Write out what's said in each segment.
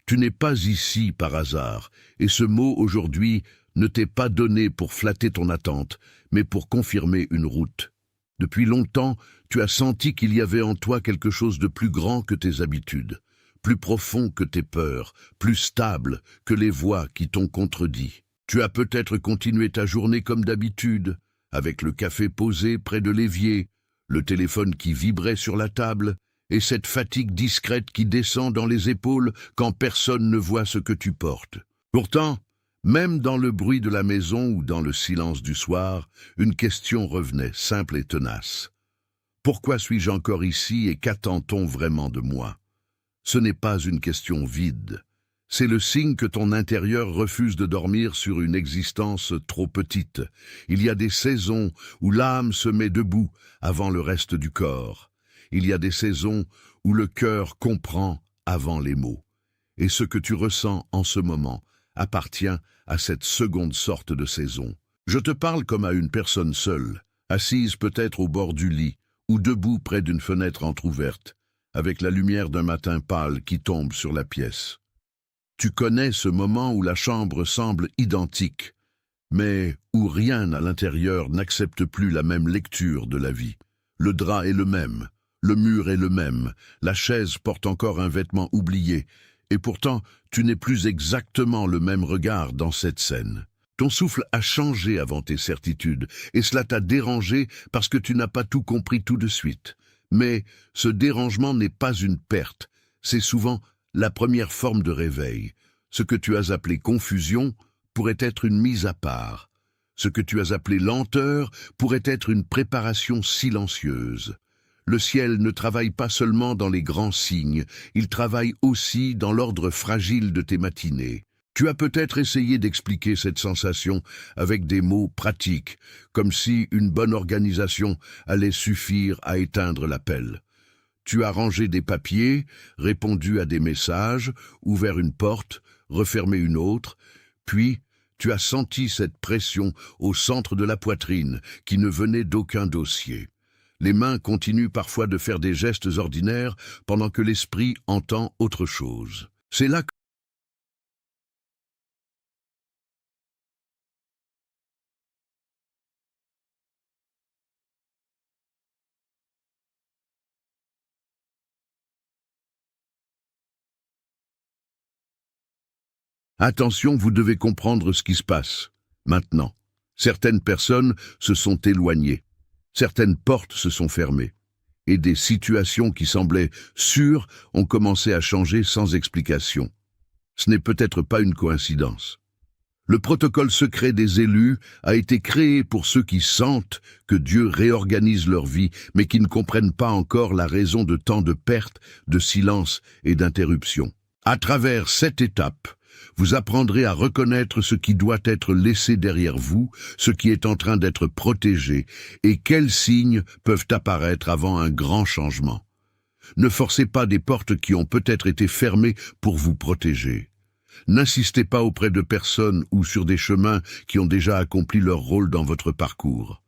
Tu n'es pas ici par hasard, et ce mot aujourd'hui ne t'est pas donné pour flatter ton attente, mais pour confirmer une route. Depuis longtemps, tu as senti qu'il y avait en toi quelque chose de plus grand que tes habitudes, plus profond que tes peurs, plus stable que les voix qui t'ont contredit. Tu as peut-être continué ta journée comme d'habitude, avec le café posé près de l'évier, le téléphone qui vibrait sur la table, et cette fatigue discrète qui descend dans les épaules quand personne ne voit ce que tu portes. Pourtant, même dans le bruit de la maison ou dans le silence du soir, une question revenait, simple et tenace. Pourquoi suis-je encore ici et qu'attend-on vraiment de moi? Ce n'est pas une question vide. C'est le signe que ton intérieur refuse de dormir sur une existence trop petite. Il y a des saisons où l'âme se met debout avant le reste du corps. Il y a des saisons où le cœur comprend avant les mots. Et ce que tu ressens en ce moment appartient à cette seconde sorte de saison. Je te parle comme à une personne seule, assise peut-être au bord du lit ou debout près d'une fenêtre entr'ouverte, avec la lumière d'un matin pâle qui tombe sur la pièce. Tu connais ce moment où la chambre semble identique, mais où rien à l'intérieur n'accepte plus la même lecture de la vie. Le drap est le même, le mur est le même, la chaise porte encore un vêtement oublié, et pourtant tu n'es plus exactement le même regard dans cette scène. Ton souffle a changé avant tes certitudes, et cela t'a dérangé parce que tu n'as pas tout compris tout de suite. Mais ce dérangement n'est pas une perte, c'est souvent la première forme de réveil. Ce que tu as appelé confusion pourrait être une mise à part. Ce que tu as appelé lenteur pourrait être une préparation silencieuse. Le ciel ne travaille pas seulement dans les grands signes, il travaille aussi dans l'ordre fragile de tes matinées. Tu as peut-être essayé d'expliquer cette sensation avec des mots pratiques, comme si une bonne organisation allait suffire à éteindre l'appel. Tu as rangé des papiers, répondu à des messages, ouvert une porte, refermé une autre, puis tu as senti cette pression au centre de la poitrine qui ne venait d'aucun dossier. Les mains continuent parfois de faire des gestes ordinaires pendant que l'esprit entend autre chose. C'est là que attention, vous devez comprendre ce qui se passe. Maintenant, certaines personnes se sont éloignées, certaines portes se sont fermées, et des situations qui semblaient sûres ont commencé à changer sans explication. Ce n'est peut-être pas une coïncidence. Le protocole secret des élus a été créé pour ceux qui sentent que Dieu réorganise leur vie, mais qui ne comprennent pas encore la raison de tant de pertes, de silence et d'interruptions. À travers cette étape, vous apprendrez à reconnaître ce qui doit être laissé derrière vous, ce qui est en train d'être protégé, et quels signes peuvent apparaître avant un grand changement. Ne forcez pas des portes qui ont peut-être été fermées pour vous protéger. N'insistez pas auprès de personnes ou sur des chemins qui ont déjà accompli leur rôle dans votre parcours.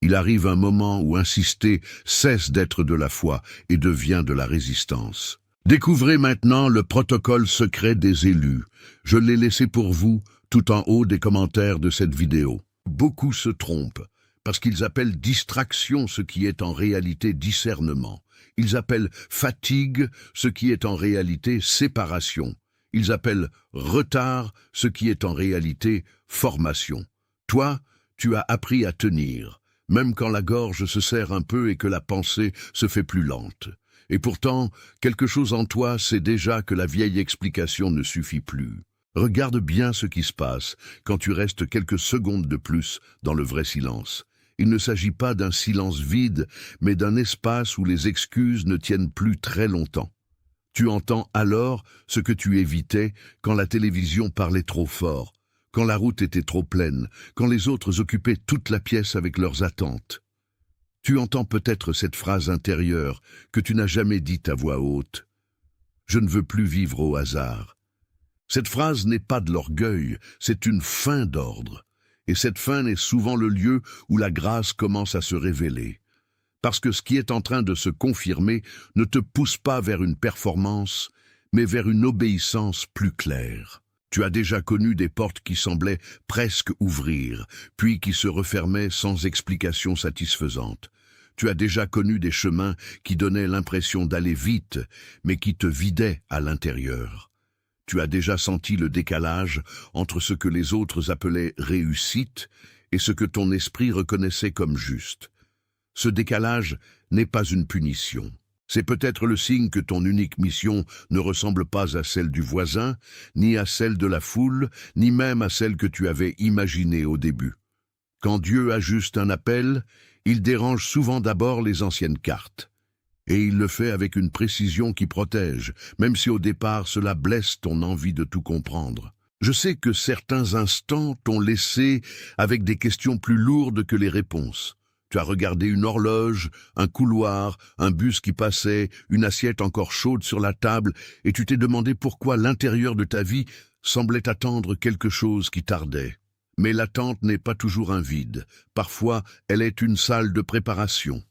Il arrive un moment où insister cesse d'être de la foi et devient de la résistance. Découvrez maintenant le protocole secret des élus. Je l'ai laissé pour vous tout en haut des commentaires de cette vidéo. Beaucoup se trompent parce qu'ils appellent distraction ce qui est en réalité discernement. Ils appellent fatigue ce qui est en réalité séparation. Ils appellent retard ce qui est en réalité formation. Toi, tu as appris à tenir, même quand la gorge se serre un peu et que la pensée se fait plus lente. Et pourtant, quelque chose en toi sait déjà que la vieille explication ne suffit plus. Regarde bien ce qui se passe quand tu restes quelques secondes de plus dans le vrai silence. Il ne s'agit pas d'un silence vide, mais d'un espace où les excuses ne tiennent plus très longtemps. Tu entends alors ce que tu évitais quand la télévision parlait trop fort, quand la route était trop pleine, quand les autres occupaient toute la pièce avec leurs attentes. Tu entends peut-être cette phrase intérieure que tu n'as jamais dite à voix haute. « Je ne veux plus vivre au hasard ». Cette phrase n'est pas de l'orgueil, c'est une fin d'ordre. Et cette fin est souvent le lieu où la grâce commence à se révéler. Parce que ce qui est en train de se confirmer ne te pousse pas vers une performance, mais vers une obéissance plus claire. Tu as déjà connu des portes qui semblaient presque ouvrir, puis qui se refermaient sans explication satisfaisante. Tu as déjà connu des chemins qui donnaient l'impression d'aller vite, mais qui te vidaient à l'intérieur. Tu as déjà senti le décalage entre ce que les autres appelaient réussite et ce que ton esprit reconnaissait comme juste. Ce décalage n'est pas une punition. C'est peut-être le signe que ton unique mission ne ressemble pas à celle du voisin, ni à celle de la foule, ni même à celle que tu avais imaginée au début. Quand Dieu ajuste un appel, il dérange souvent d'abord les anciennes cartes. Et il le fait avec une précision qui protège, même si au départ cela blesse ton envie de tout comprendre. Je sais que certains instants t'ont laissé avec des questions plus lourdes que les réponses. Tu as regardé une horloge, un couloir, un bus qui passait, une assiette encore chaude sur la table, et tu t'es demandé pourquoi l'intérieur de ta vie semblait attendre quelque chose qui tardait. Mais l'attente n'est pas toujours un vide. Parfois, elle est une salle de préparation.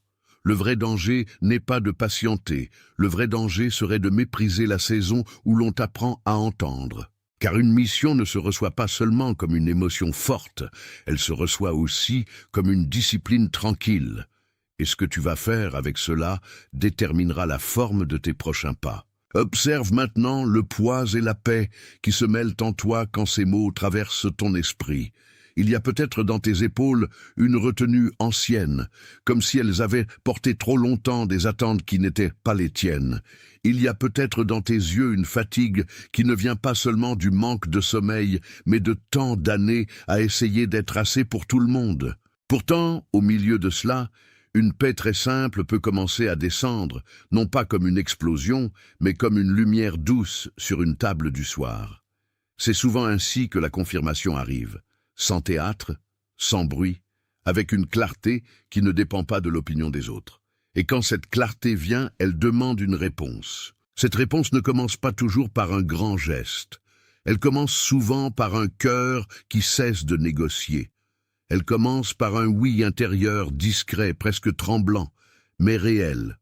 Le vrai danger n'est pas de patienter. Le vrai danger serait de mépriser la saison où l'on t'apprend à entendre. Car une mission ne se reçoit pas seulement comme une émotion forte, elle se reçoit aussi comme une discipline tranquille. Et ce que tu vas faire avec cela déterminera la forme de tes prochains pas. Observe maintenant le poids et la paix qui se mêlent en toi quand ces mots traversent ton esprit. Il y a peut-être dans tes épaules une retenue ancienne, comme si elles avaient porté trop longtemps des attentes qui n'étaient pas les tiennes. Il y a peut-être dans tes yeux une fatigue qui ne vient pas seulement du manque de sommeil, mais de tant d'années à essayer d'être assez pour tout le monde. Pourtant, au milieu de cela, une paix très simple peut commencer à descendre, non pas comme une explosion, mais comme une lumière douce sur une table du soir. C'est souvent ainsi que la confirmation arrive. Sans théâtre, sans bruit, avec une clarté qui ne dépend pas de l'opinion des autres. Et quand cette clarté vient, elle demande une réponse. Cette réponse ne commence pas toujours par un grand geste. Elle commence souvent par un cœur qui cesse de négocier. Elle commence par un oui intérieur discret, presque tremblant, mais réel.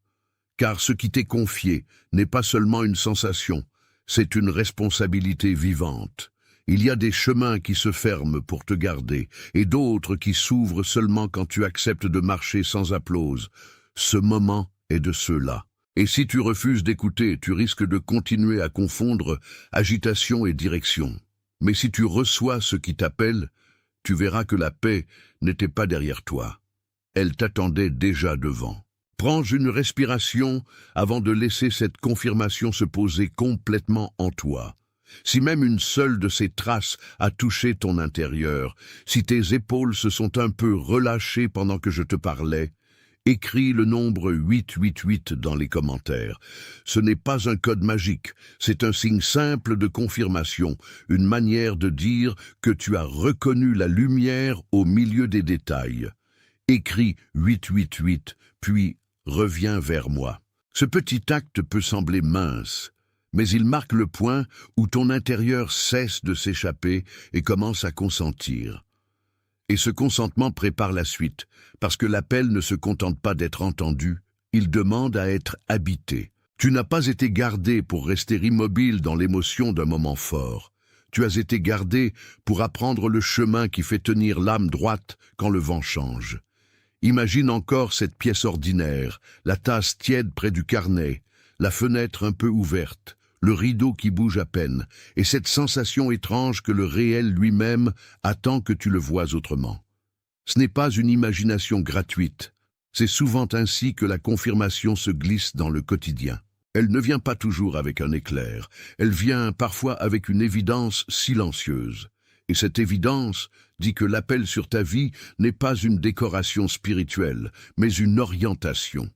Car ce qui t'est confié n'est pas seulement une sensation, c'est une responsabilité vivante. Il y a des chemins qui se ferment pour te garder, et d'autres qui s'ouvrent seulement quand tu acceptes de marcher sans applause. Ce moment est de ceux-là. Et si tu refuses d'écouter, tu risques de continuer à confondre agitation et direction. Mais si tu reçois ce qui t'appelle, tu verras que la paix n'était pas derrière toi. Elle t'attendait déjà devant. Prends une respiration avant de laisser cette confirmation se poser complètement en toi. Si même une seule de ces traces a touché ton intérieur, si tes épaules se sont un peu relâchées pendant que je te parlais, écris le nombre 888 dans les commentaires. Ce n'est pas un code magique, c'est un signe simple de confirmation, une manière de dire que tu as reconnu la lumière au milieu des détails. Écris 888, puis reviens vers moi. Ce petit acte peut sembler mince, mais il marque le point où ton intérieur cesse de s'échapper et commence à consentir. Et ce consentement prépare la suite, parce que l'appel ne se contente pas d'être entendu, il demande à être habité. Tu n'as pas été gardé pour rester immobile dans l'émotion d'un moment fort. Tu as été gardé pour apprendre le chemin qui fait tenir l'âme droite quand le vent change. Imagine encore cette pièce ordinaire, la tasse tiède près du carnet, la fenêtre un peu ouverte, le rideau qui bouge à peine, et cette sensation étrange que le réel lui-même attend que tu le vois autrement. Ce n'est pas une imagination gratuite, c'est souvent ainsi que la confirmation se glisse dans le quotidien. Elle ne vient pas toujours avec un éclair, elle vient parfois avec une évidence silencieuse. Et cette évidence dit que l'appel sur ta vie n'est pas une décoration spirituelle, mais une orientation.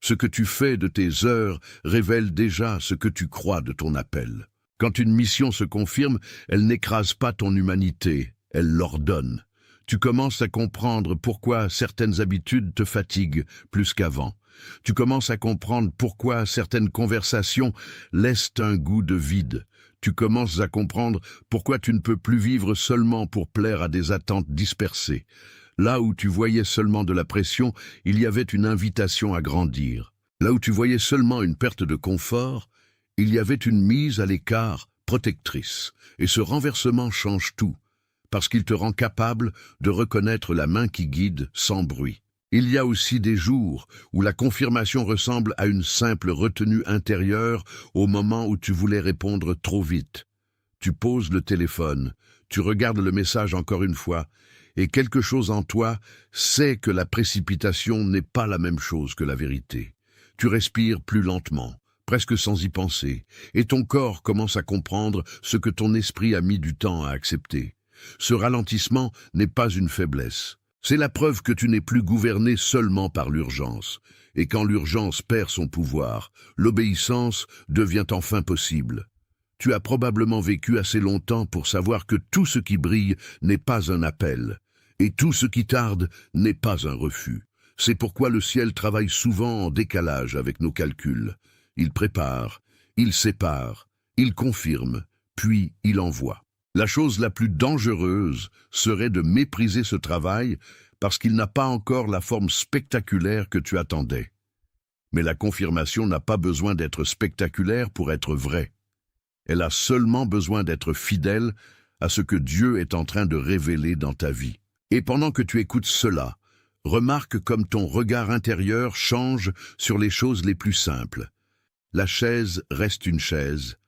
Ce que tu fais de tes heures révèle déjà ce que tu crois de ton appel. Quand une mission se confirme, elle n'écrase pas ton humanité, elle l'ordonne. Tu commences à comprendre pourquoi certaines habitudes te fatiguent plus qu'avant. Tu commences à comprendre pourquoi certaines conversations laissent un goût de vide. Tu commences à comprendre pourquoi tu ne peux plus vivre seulement pour plaire à des attentes dispersées. Là où tu voyais seulement de la pression, il y avait une invitation à grandir. Là où tu voyais seulement une perte de confort, Il y avait une mise à l'écart protectrice, et ce renversement change tout, parce qu'il te rend capable de reconnaître la main qui guide sans bruit. Il y a aussi des jours où la confirmation ressemble à une simple retenue intérieure au moment où tu voulais répondre trop vite. Tu poses le téléphone, tu regardes le message encore une fois, et quelque chose en toi sait que la précipitation n'est pas la même chose que la vérité. Tu respires plus lentement, presque sans y penser, et ton corps commence à comprendre ce que ton esprit a mis du temps à accepter. Ce ralentissement n'est pas une faiblesse. C'est la preuve que tu n'es plus gouverné seulement par l'urgence. Et quand l'urgence perd son pouvoir, l'obéissance devient enfin possible. Tu as probablement vécu assez longtemps pour savoir que tout ce qui brille n'est pas un appel, et tout ce qui tarde n'est pas un refus. C'est pourquoi le ciel travaille souvent en décalage avec nos calculs. Il prépare, il sépare, il confirme, puis il envoie. La chose la plus dangereuse serait de mépriser ce travail parce qu'il n'a pas encore la forme spectaculaire que tu attendais. Mais la confirmation n'a pas besoin d'être spectaculaire pour être vraie. Elle a seulement besoin d'être fidèle à ce que Dieu est en train de révéler dans ta vie. Et pendant que tu écoutes cela, remarque comme ton regard intérieur change sur les choses les plus simples. La chaise reste une chaise,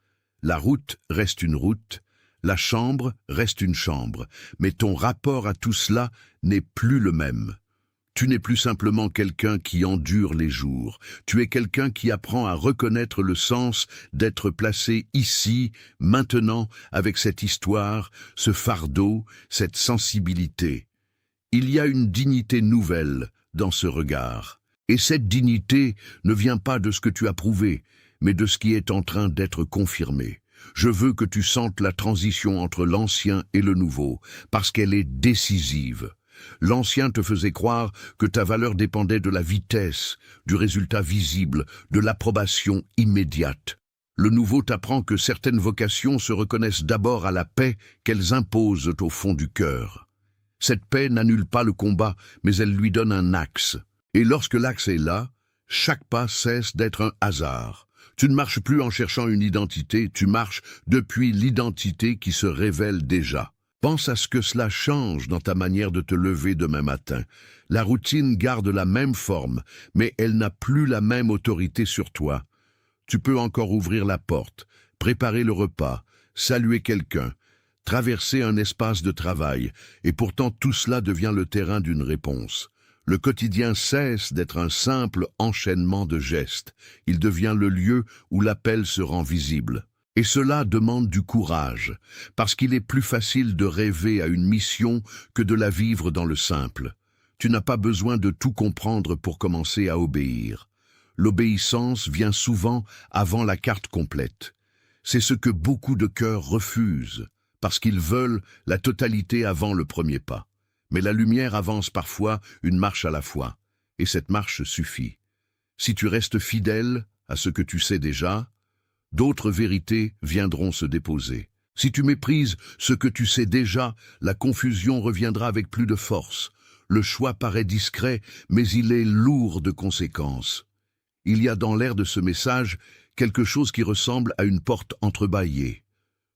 la route reste une route, la chambre reste une chambre, mais ton rapport à tout cela n'est plus le même. Tu n'es plus simplement quelqu'un qui endure les jours, tu es quelqu'un qui apprend à reconnaître le sens d'être placé ici, maintenant, avec cette histoire, ce fardeau, cette sensibilité. Il y a une dignité nouvelle dans ce regard, et cette dignité ne vient pas de ce que tu as prouvé, mais de ce qui est en train d'être confirmé. Je veux que tu sentes la transition entre l'ancien et le nouveau, parce qu'elle est décisive. L'ancien te faisait croire que ta valeur dépendait de la vitesse, du résultat visible, de l'approbation immédiate. Le nouveau t'apprend que certaines vocations se reconnaissent d'abord à la paix qu'elles imposent au fond du cœur. Cette paix n'annule pas le combat, mais elle lui donne un axe. Et lorsque l'axe est là, chaque pas cesse d'être un hasard. Tu ne marches plus en cherchant une identité, tu marches depuis l'identité qui se révèle déjà. Pense à ce que cela change dans ta manière de te lever demain matin. La routine garde la même forme, mais elle n'a plus la même autorité sur toi. Tu peux encore ouvrir la porte, préparer le repas, saluer quelqu'un, traverser un espace de travail, et pourtant tout cela devient le terrain d'une réponse. Le quotidien cesse d'être un simple enchaînement de gestes. Il devient le lieu où l'appel se rend visible. Et cela demande du courage, parce qu'il est plus facile de rêver à une mission que de la vivre dans le simple. Tu n'as pas besoin de tout comprendre pour commencer à obéir. L'obéissance vient souvent avant la carte complète. C'est ce que beaucoup de cœurs refusent, parce qu'ils veulent la totalité avant le premier pas. Mais la lumière avance parfois une marche à la fois, et cette marche suffit. Si tu restes fidèle à ce que tu sais déjà, d'autres vérités viendront se déposer. Si tu méprises ce que tu sais déjà, la confusion reviendra avec plus de force. Le choix paraît discret, mais il est lourd de conséquences. Il y a dans l'air de ce message quelque chose qui ressemble à une porte entrebâillée.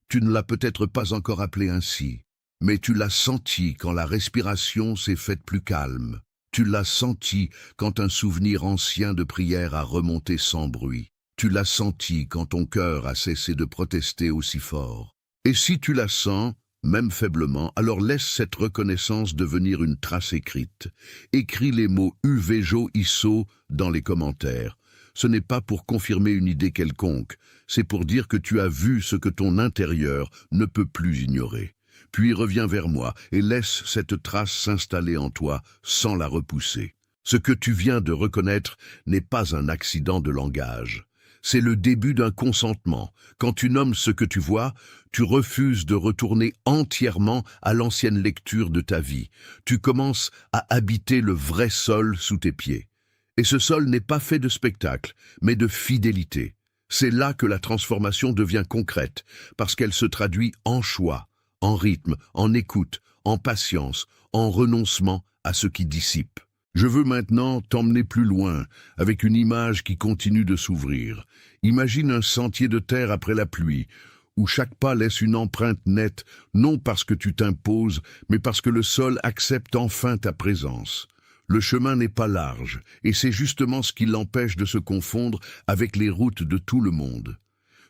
Tu ne l'as peut-être pas encore appelée ainsi, mais tu l'as senti quand la respiration s'est faite plus calme. Tu l'as senti quand un souvenir ancien de prière a remonté sans bruit. Tu l'as senti quand ton cœur a cessé de protester aussi fort. Et si tu la sens, même faiblement, alors laisse cette reconnaissance devenir une trace écrite. Écris les mots UVJO ISO dans les commentaires. Ce n'est pas pour confirmer une idée quelconque, c'est pour dire que tu as vu ce que ton intérieur ne peut plus ignorer. Puis reviens vers moi et laisse cette trace s'installer en toi sans la repousser. Ce que tu viens de reconnaître n'est pas un accident de langage. C'est le début d'un consentement. Quand tu nommes ce que tu vois, tu refuses de retourner entièrement à l'ancienne lecture de ta vie. Tu commences à habiter le vrai sol sous tes pieds. Et ce sol n'est pas fait de spectacle, mais de fidélité. C'est là que la transformation devient concrète, parce qu'elle se traduit en choix, en rythme, en écoute, en patience, en renoncement à ce qui dissipe. Je veux maintenant t'emmener plus loin, avec une image qui continue de s'ouvrir. Imagine un sentier de terre après la pluie, où chaque pas laisse une empreinte nette, non parce que tu t'imposes, mais parce que le sol accepte enfin ta présence. Le chemin n'est pas large, et c'est justement ce qui l'empêche de se confondre avec les routes de tout le monde.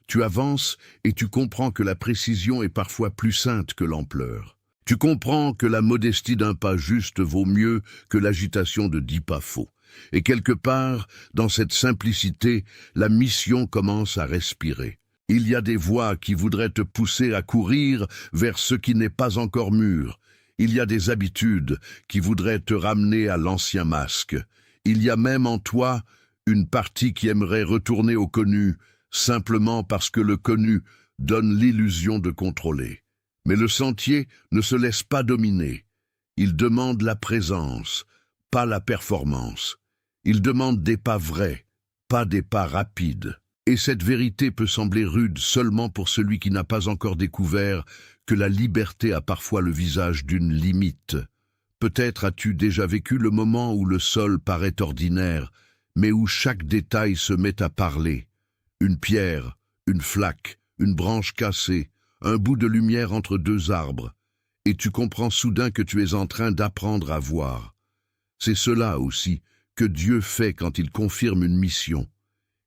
Tu avances et tu comprends que la précision est parfois plus sainte que l'ampleur. Tu comprends que la modestie d'un pas juste vaut mieux que l'agitation de 10 pas faux. Et quelque part, dans cette simplicité, la mission commence à respirer. Il y a des voix qui voudraient te pousser à courir vers ce qui n'est pas encore mûr. Il y a des habitudes qui voudraient te ramener à l'ancien masque. Il y a même en toi une partie qui aimerait retourner au connu, simplement parce que le connu donne l'illusion de contrôler. Mais le sentier ne se laisse pas dominer. Il demande la présence, pas la performance. Il demande des pas vrais, pas des pas rapides. Et cette vérité peut sembler rude seulement pour celui qui n'a pas encore découvert que la liberté a parfois le visage d'une limite. Peut-être as-tu déjà vécu le moment où le sol paraît ordinaire, mais où chaque détail se met à parler. Une pierre, une flaque, une branche cassée, un bout de lumière entre deux arbres, et tu comprends soudain que tu es en train d'apprendre à voir. C'est cela aussi que Dieu fait quand il confirme une mission.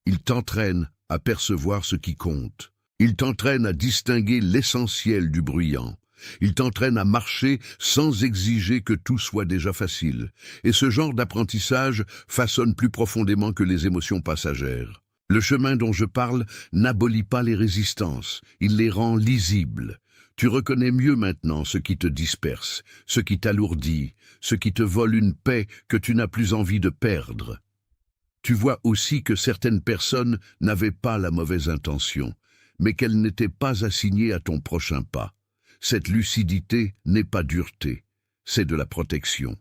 Il t'entraîne à percevoir ce qui compte. Il t'entraîne à distinguer l'essentiel du bruyant. Il t'entraîne à marcher sans exiger que tout soit déjà facile. Et ce genre d'apprentissage façonne plus profondément que les émotions passagères. Le chemin dont je parle n'abolit pas les résistances, il les rend lisibles. Tu reconnais mieux maintenant ce qui te disperse, ce qui t'alourdit, ce qui te vole une paix que tu n'as plus envie de perdre. Tu vois aussi que certaines personnes n'avaient pas la mauvaise intention, mais qu'elles n'étaient pas assignées à ton prochain pas. Cette lucidité n'est pas dureté, c'est de la protection.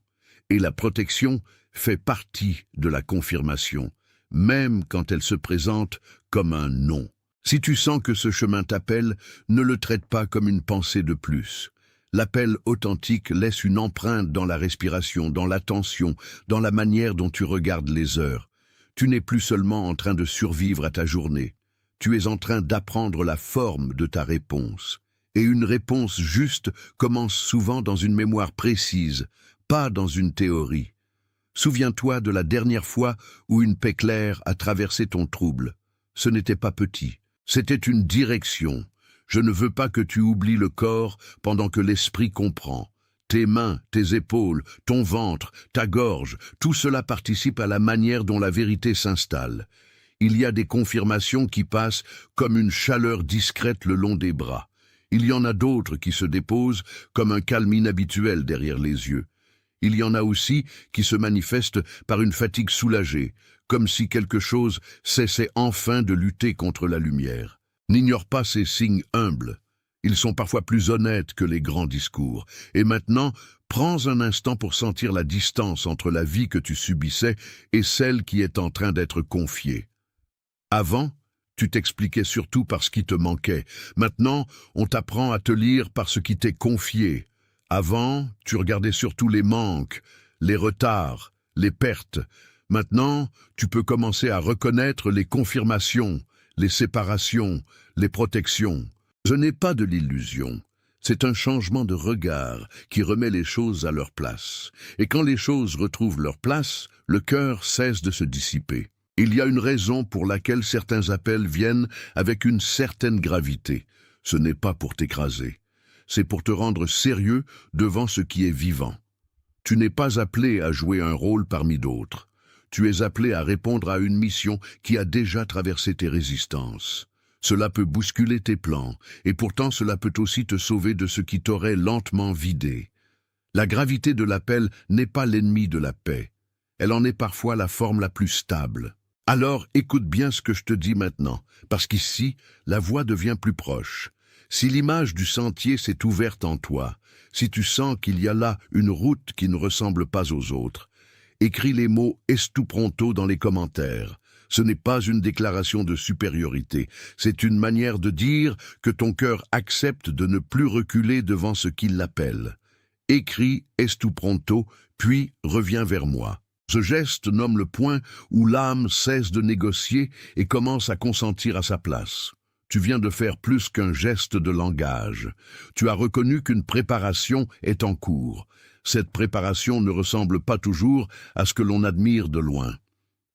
Et la protection fait partie de la confirmation, même quand elle se présente comme un non. Si tu sens que ce chemin t'appelle, ne le traite pas comme une pensée de plus. L'appel authentique laisse une empreinte dans la respiration, dans l'attention, dans la manière dont tu regardes les heures. Tu n'es plus seulement en train de survivre à ta journée. Tu es en train d'apprendre la forme de ta réponse. Et une réponse juste commence souvent dans une mémoire précise, pas dans une théorie. Souviens-toi de la dernière fois où une paix claire a traversé ton trouble. Ce n'était pas petit, c'était une direction. Je ne veux pas que tu oublies le corps pendant que l'esprit comprend. Tes mains, tes épaules, ton ventre, ta gorge, tout cela participe à la manière dont la vérité s'installe. Il y a des confirmations qui passent comme une chaleur discrète le long des bras. Il y en a d'autres qui se déposent comme un calme inhabituel derrière les yeux. Il y en a aussi qui se manifestent par une fatigue soulagée, comme si quelque chose cessait enfin de lutter contre la lumière. N'ignore pas ces signes humbles. Ils sont parfois plus honnêtes que les grands discours. Et maintenant, prends un instant pour sentir la distance entre la vie que tu subissais et celle qui est en train d'être confiée. Avant, tu t'expliquais surtout par ce qui te manquait. Maintenant, on t'apprend à te lire par ce qui t'est confié. Avant, tu regardais surtout les manques, les retards, les pertes. Maintenant, tu peux commencer à reconnaître les confirmations, les séparations, les protections. Ce n'est pas de l'illusion, c'est un changement de regard qui remet les choses à leur place. Et quand les choses retrouvent leur place, le cœur cesse de se dissiper. Il y a une raison pour laquelle certains appels viennent avec une certaine gravité. Ce n'est pas pour t'écraser, c'est pour te rendre sérieux devant ce qui est vivant. Tu n'es pas appelé à jouer un rôle parmi d'autres. Tu es appelé à répondre à une mission qui a déjà traversé tes résistances. Cela peut bousculer tes plans, et pourtant cela peut aussi te sauver de ce qui t'aurait lentement vidé. La gravité de l'appel n'est pas l'ennemi de la paix. Elle en est parfois la forme la plus stable. Alors écoute bien ce que je te dis maintenant, parce qu'ici, la voix devient plus proche. Si l'image du sentier s'est ouverte en toi, si tu sens qu'il y a là une route qui ne ressemble pas aux autres, écris les mots « Estu pronto » dans les commentaires. Ce n'est pas une déclaration de supériorité, c'est une manière de dire que ton cœur accepte de ne plus reculer devant ce qui l'appelle. Écris « Estu pronto », puis reviens vers moi. Ce geste nomme le point où l'âme cesse de négocier et commence à consentir à sa place. Tu viens de faire plus qu'un geste de langage. Tu as reconnu qu'une préparation est en cours. Cette préparation ne ressemble pas toujours à ce que l'on admire de loin.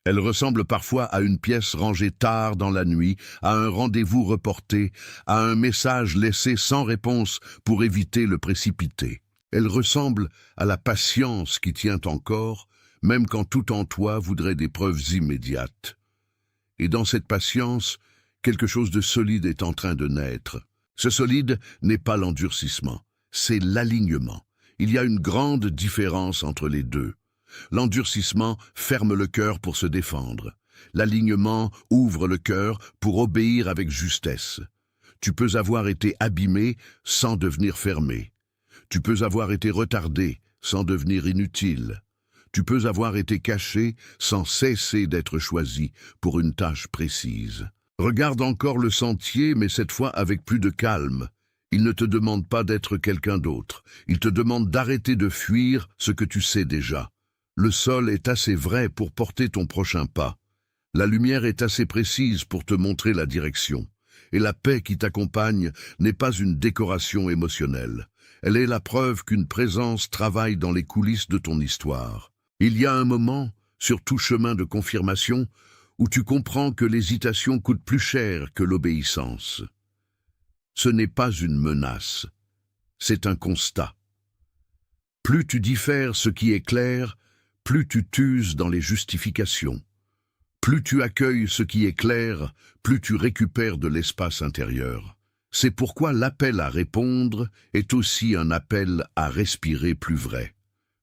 Elle ressemble parfois à une pièce rangée tard dans la nuit, à un rendez-vous reporté, à un message laissé sans réponse pour éviter le précipité. Elle ressemble à la patience qui tient encore, même quand tout en toi voudrait des preuves immédiates. Et dans cette patience, quelque chose de solide est en train de naître. Ce solide n'est pas l'endurcissement, c'est l'alignement. Il y a une grande différence entre les deux. L'endurcissement ferme le cœur pour se défendre. L'alignement ouvre le cœur pour obéir avec justesse. Tu peux avoir été abîmé sans devenir fermé. Tu peux avoir été retardé sans devenir inutile. Tu peux avoir été caché sans cesser d'être choisi pour une tâche précise. Regarde encore le sentier, mais cette fois avec plus de calme. Il ne te demande pas d'être quelqu'un d'autre. Il te demande d'arrêter de fuir ce que tu sais déjà. Le sol est assez vrai pour porter ton prochain pas. La lumière est assez précise pour te montrer la direction. Et la paix qui t'accompagne n'est pas une décoration émotionnelle. Elle est la preuve qu'une présence travaille dans les coulisses de ton histoire. Il y a un moment, sur tout chemin de confirmation, où tu comprends que l'hésitation coûte plus cher que l'obéissance. Ce n'est pas une menace, c'est un constat. Plus tu diffères ce qui est clair, plus tu t'uses dans les justifications. Plus tu accueilles ce qui est clair, plus tu récupères de l'espace intérieur. C'est pourquoi l'appel à répondre est aussi un appel à respirer plus vrai.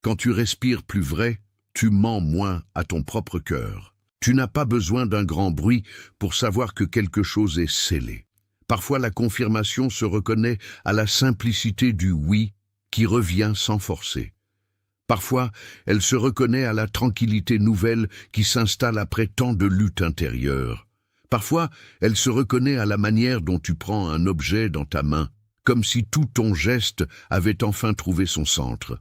Quand tu respires plus vrai, tu mens moins à ton propre cœur. Tu n'as pas besoin d'un grand bruit pour savoir que quelque chose est scellé. Parfois la confirmation se reconnaît à la simplicité du oui qui revient sans forcer. Parfois, elle se reconnaît à la tranquillité nouvelle qui s'installe après tant de lutte intérieure. Parfois, elle se reconnaît à la manière dont tu prends un objet dans ta main, comme si tout ton geste avait enfin trouvé son centre.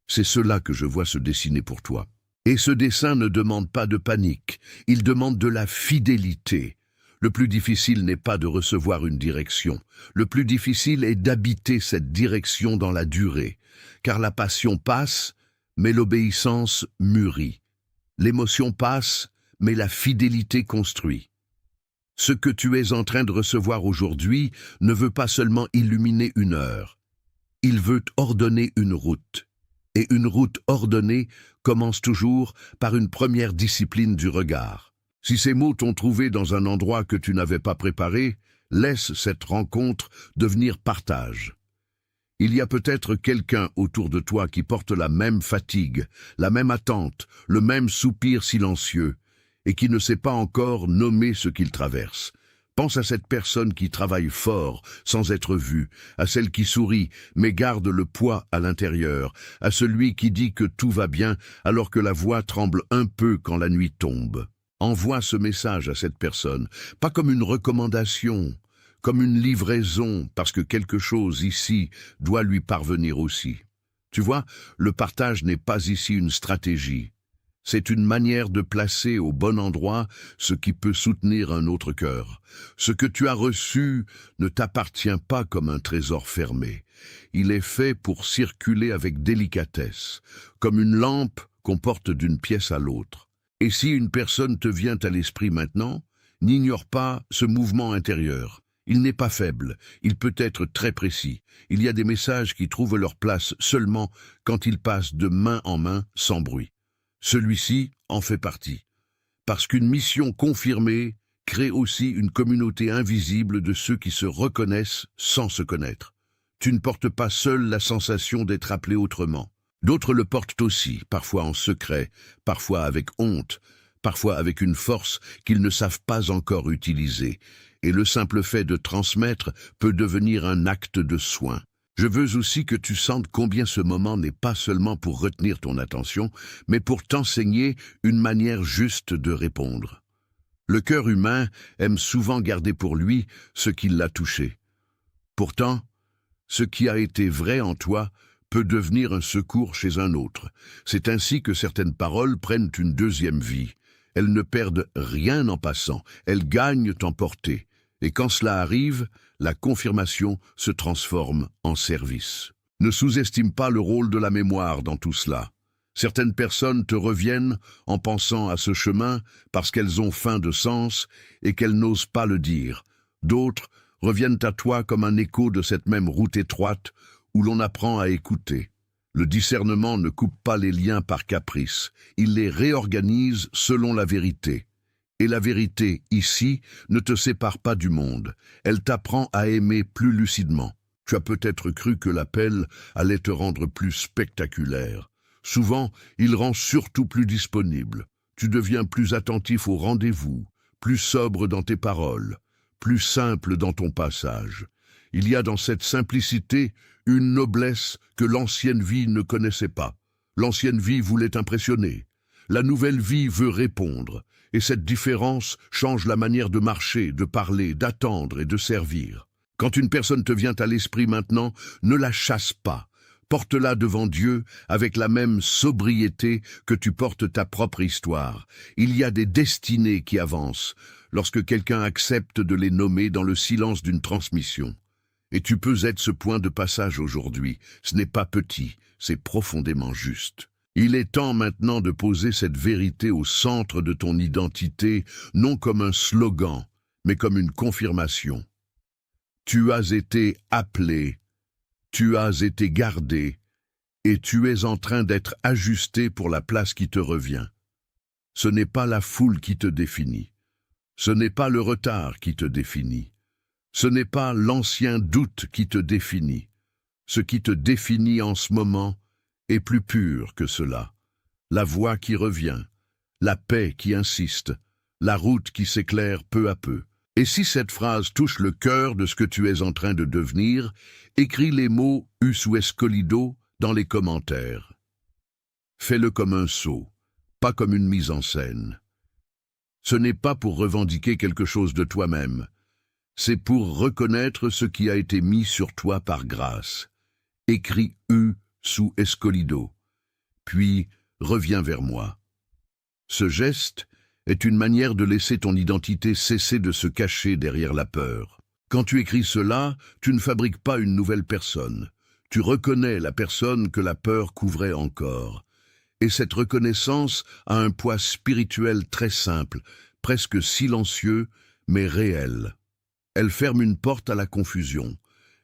C'est cela que je vois se dessiner pour toi. Et ce dessin ne demande pas de panique, il demande de la fidélité. Le plus difficile n'est pas de recevoir une direction. Le plus difficile est d'habiter cette direction dans la durée, car la passion passe, mais l'obéissance mûrit. L'émotion passe, mais la fidélité construit. Ce que tu es en train de recevoir aujourd'hui ne veut pas seulement illuminer une heure. Il veut ordonner une route. Et une route ordonnée commence toujours par une première discipline du regard. Si ces mots t'ont trouvé dans un endroit que tu n'avais pas préparé, laisse cette rencontre devenir partage. Il y a peut-être quelqu'un autour de toi qui porte la même fatigue, la même attente, le même soupir silencieux, et qui ne sait pas encore nommer ce qu'il traverse. Pense à cette personne qui travaille fort, sans être vue, à celle qui sourit, mais garde le poids à l'intérieur, à celui qui dit que tout va bien alors que la voix tremble un peu quand la nuit tombe. Envoie ce message à cette personne, pas comme une recommandation, comme une livraison, parce que quelque chose ici doit lui parvenir aussi. Tu vois, le partage n'est pas ici une stratégie. C'est une manière de placer au bon endroit ce qui peut soutenir un autre cœur. Ce que tu as reçu ne t'appartient pas comme un trésor fermé. Il est fait pour circuler avec délicatesse, comme une lampe qu'on porte d'une pièce à l'autre. Et si une personne te vient à l'esprit maintenant, n'ignore pas ce mouvement intérieur. Il n'est pas faible, il peut être très précis. Il y a des messages qui trouvent leur place seulement quand ils passent de main en main sans bruit. Celui-ci en fait partie, parce qu'une mission confirmée crée aussi une communauté invisible de ceux qui se reconnaissent sans se connaître. Tu ne portes pas seul la sensation d'être appelé autrement. D'autres le portent aussi, parfois en secret, parfois avec honte, parfois avec une force qu'ils ne savent pas encore utiliser, et le simple fait de transmettre peut devenir un acte de soin. Je veux aussi que tu sentes combien ce moment n'est pas seulement pour retenir ton attention, mais pour t'enseigner une manière juste de répondre. Le cœur humain aime souvent garder pour lui ce qui l'a touché. Pourtant, ce qui a été vrai en toi peut devenir un secours chez un autre. C'est ainsi que certaines paroles prennent une deuxième vie. Elles ne perdent rien en passant, elles gagnent en portée. Et quand cela arrive, la confirmation se transforme en service. Ne sous-estime pas le rôle de la mémoire dans tout cela. Certaines personnes te reviennent en pensant à ce chemin parce qu'elles ont faim de sens et qu'elles n'osent pas le dire. D'autres reviennent à toi comme un écho de cette même route étroite où l'on apprend à écouter. Le discernement ne coupe pas les liens par caprice, il les réorganise selon la vérité. Et la vérité, ici, ne te sépare pas du monde, elle t'apprend à aimer plus lucidement. Tu as peut-être cru que l'appel allait te rendre plus spectaculaire. Souvent, il rend surtout plus disponible. Tu deviens plus attentif aux rendez-vous, plus sobre dans tes paroles, plus simple dans ton passage. Il y a dans cette simplicité une noblesse que l'ancienne vie ne connaissait pas. L'ancienne vie voulait impressionner. La nouvelle vie veut répondre. Et cette différence change la manière de marcher, de parler, d'attendre et de servir. Quand une personne te vient à l'esprit maintenant, ne la chasse pas. Porte-la devant Dieu avec la même sobriété que tu portes ta propre histoire. Il y a des destinées qui avancent lorsque quelqu'un accepte de les nommer dans le silence d'une transmission. Et tu peux être ce point de passage aujourd'hui. Ce n'est pas petit, c'est profondément juste. Il est temps maintenant de poser cette vérité au centre de ton identité, non comme un slogan, mais comme une confirmation. Tu as été appelé, tu as été gardé, et tu es en train d'être ajusté pour la place qui te revient. Ce n'est pas la foule qui te définit, ce n'est pas le retard qui te définit, ce n'est pas l'ancien doute qui te définit. Ce qui te définit en ce moment est plus pur que cela. La voix qui revient, la paix qui insiste, la route qui s'éclaire peu à peu. Et si cette phrase touche le cœur de ce que tu es en train de devenir, écris les mots « us ou escolido » dans les commentaires. Fais-le comme un sceau, pas comme une mise en scène. Ce n'est pas pour revendiquer quelque chose de toi-même, c'est pour reconnaître ce qui a été mis sur toi par grâce. Écris « u » sous escolido, puis reviens vers moi. Ce geste est une manière de laisser ton identité cesser de se cacher derrière la peur. Quand tu écris cela, tu ne fabriques pas une nouvelle personne. Tu reconnais la personne que la peur couvrait encore. Et cette reconnaissance a un poids spirituel très simple, presque silencieux, mais réel. Elle ferme une porte à la confusion.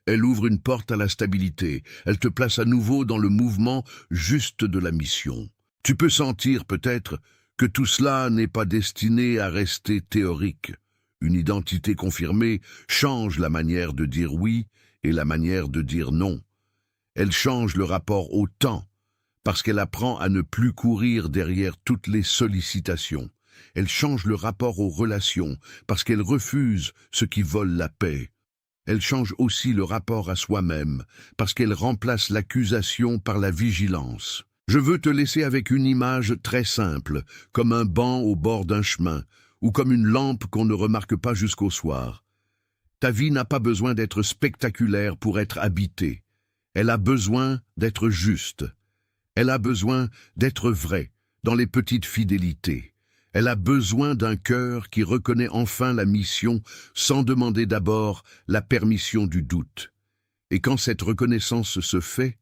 Elle ouvre une porte à la stabilité. Elle te place à nouveau dans le mouvement juste de la mission. Tu peux sentir peut-être que tout cela n'est pas destiné à rester théorique. Une identité confirmée change la manière de dire oui et la manière de dire non. Elle change le rapport au temps, parce qu'elle apprend à ne plus courir derrière toutes les sollicitations. Elle change le rapport aux relations, parce qu'elle refuse ce qui vole la paix. Elle change aussi le rapport à soi-même, parce qu'elle remplace l'accusation par la vigilance. Je veux te laisser avec une image très simple, comme un banc au bord d'un chemin, ou comme une lampe qu'on ne remarque pas jusqu'au soir. Ta vie n'a pas besoin d'être spectaculaire pour être habitée. Elle a besoin d'être juste. Elle a besoin d'être vraie, dans les petites fidélités. Elle a besoin d'un cœur qui reconnaît enfin la mission sans demander d'abord la permission du doute. Et quand cette reconnaissance se fait,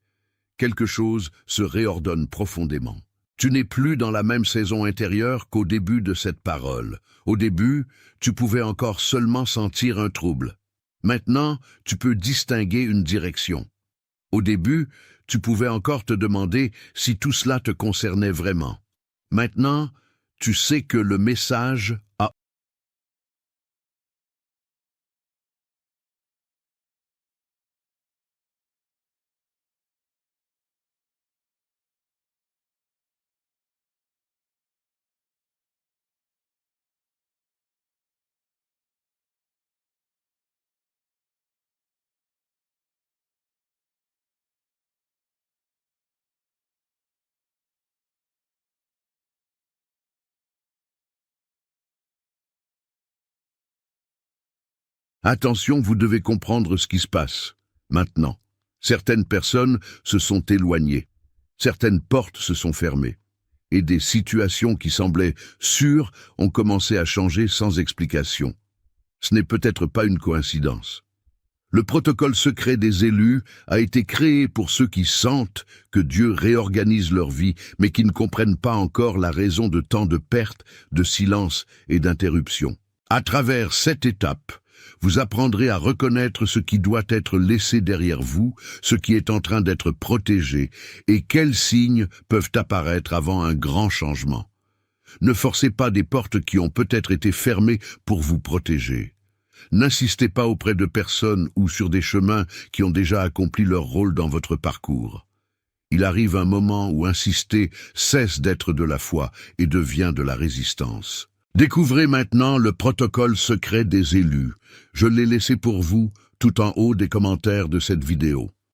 quelque chose se réordonne profondément. Tu n'es plus dans la même saison intérieure qu'au début de cette parole. Au début, tu pouvais encore seulement sentir un trouble. Maintenant, tu peux distinguer une direction. Au début, tu pouvais encore te demander si tout cela te concernait vraiment. Maintenant, tu sais que le message a... Attention, vous devez comprendre ce qui se passe. Maintenant, Certaines personnes se sont éloignées, certaines portes se sont fermées, et des situations qui semblaient sûres ont commencé à changer sans explication. Ce n'est peut-être pas une coïncidence. Le protocole secret des élus a été créé pour ceux qui sentent que Dieu réorganise leur vie, mais qui ne comprennent pas encore la raison de tant de pertes, de silence et d'interruptions. À travers cette étape, vous apprendrez à reconnaître ce qui doit être laissé derrière vous, ce qui est en train d'être protégé, et quels signes peuvent apparaître avant un grand changement. Ne forcez pas des portes qui ont peut-être été fermées pour vous protéger. N'insistez pas auprès de personnes ou sur des chemins qui ont déjà accompli leur rôle dans votre parcours. Il arrive un moment où insister cesse d'être de la foi et devient de la résistance. Découvrez maintenant le protocole secret des élus. Je l'ai laissé pour vous tout en haut des commentaires de cette vidéo.